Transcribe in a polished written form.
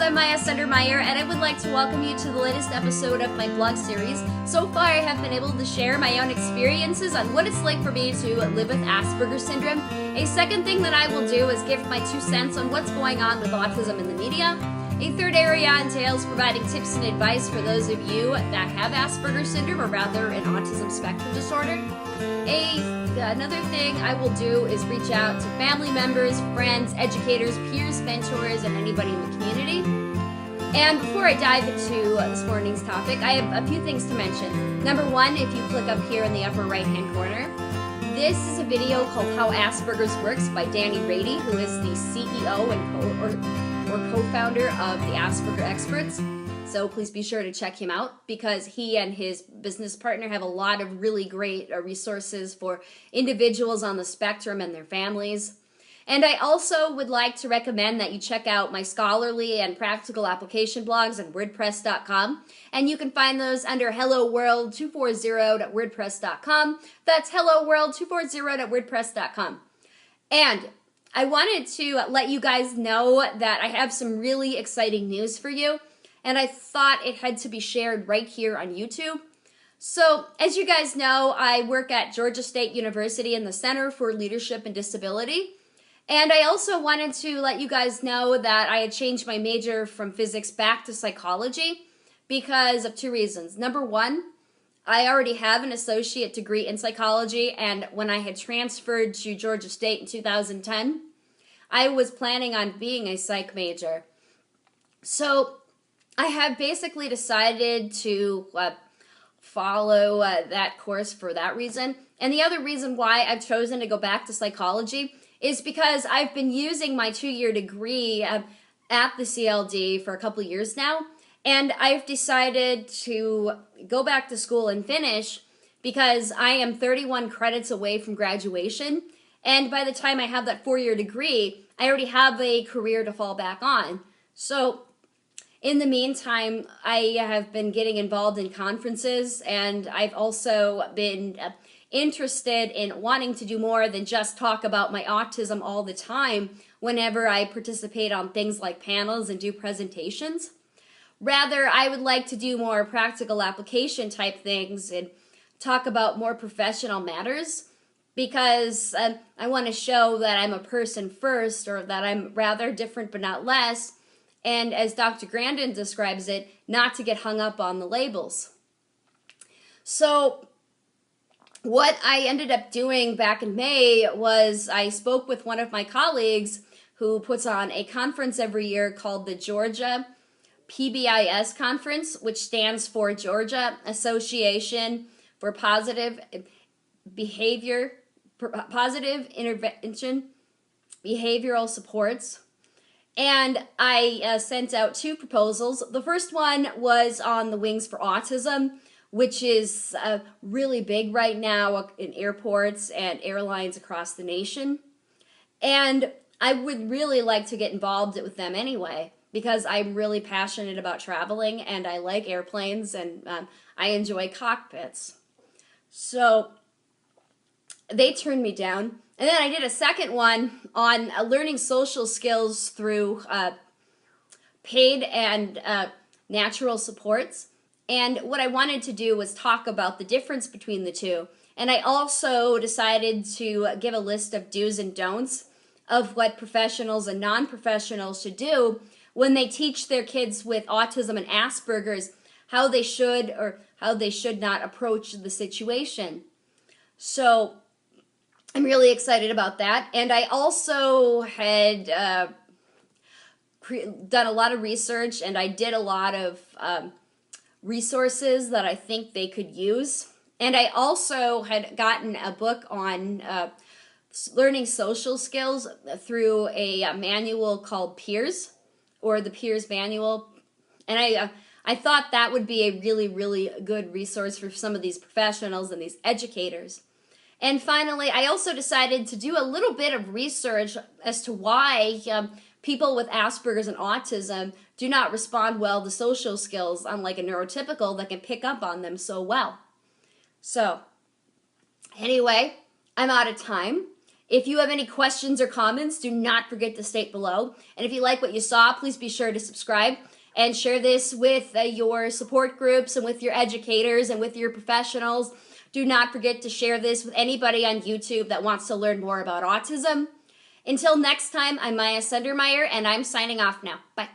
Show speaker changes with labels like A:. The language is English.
A: I'm Miyah, and I would like to welcome you to the latest episode of my blog series. So far, I have been able to share my own experiences on what it's like for me to live with Asperger syndrome. A second thing that I will do is give my 2 cents on what's going on with autism in the media. A third area entails providing tips and advice for those of you that have Asperger syndrome, or rather an autism spectrum disorder. Another thing I will do is reach out to family members, friends, educators, peers, mentors, and anybody in the community. And before I dive into this morning's topic, I have a few things to mention. Number 1, if you click up here in the upper right-hand corner, this is a video called How Asperger's Works by Danny Rady, who is the CEO and co-founder of the Asperger Experts. So please be sure to check him out, because he and his business partner have a lot of really great resources for individuals on the spectrum and their families. And I also would like to recommend that you check out my scholarly and practical application blogs on WordPress.com. And you can find those under helloworld240.wordpress.com. That's helloworld240.wordpress.com. And I wanted to let you guys know that I have some really exciting news for you, and I thought it had to be shared right here on YouTube. So, as you guys know, I work at Georgia State University in the Center for Leadership and Disability. And I also wanted to let you guys know that I had changed my major from physics back to psychology because of 2 reasons. Number 1, I already have an associate degree in psychology, and when I had transferred to Georgia State in 2010, I was planning on being a psych major. So I have basically decided to follow that course for that reason. And the other reason why I've chosen to go back to psychology is because I've been using my 2-year degree at the CLD for a couple of years now, and I've decided to go back to school and finish because I am 31 credits away from graduation, and by the time I have that 4-year degree, I already have a career to fall back on. So in the meantime, I have been getting involved in conferences, and I've also been interested in wanting to do more than just talk about my autism all the time whenever I participate on things like panels and do presentations. Rather, I would like to do more practical application type things and talk about more professional matters, because I want to show that I'm a person first, or that I'm rather different but not less, and as Dr. Grandin describes it, not to get hung up on the labels. So what I ended up doing back in May was I spoke with one of my colleagues who puts on a conference every year called the GA-PBIS conference, which stands for Georgia Association for Positive Intervention Behavioral Supports. And I sent out 2 proposals. The first one was on the Wings for Autism, which is really big right now in airports and airlines across the nation. And I would really like to get involved with them anyway, because I'm really passionate about traveling, and I like airplanes, and I enjoy cockpits. So they turned me down. And then I did a second one on learning social skills through paid and natural supports. And what I wanted to do was talk about the difference between the 2. And I also decided to give a list of do's and don'ts of what professionals and non-professionals should do when they teach their kids with autism and Asperger's how they should or how they should not approach the situation. So I'm really excited about that. And I also had done a lot of research, and I did a lot of resources that I think they could use. And I also had gotten a book on learning social skills through a manual called PEERS, or the PEERS Manual. And I thought that would be a really, really good resource for some of these professionals and these educators. And finally, I also decided to do a little bit of research as to why people with Asperger's and autism do not respond well to social skills, unlike a neurotypical that can pick up on them so well. So, anyway, I'm out of time. If you have any questions or comments, do not forget to state below. And if you like what you saw, please be sure to subscribe and share this with your support groups and with your educators and with your professionals. Do not forget to share this with anybody on YouTube that wants to learn more about autism. Until next time, I'm Miyah Sundermeyer, and I'm signing off now. Bye.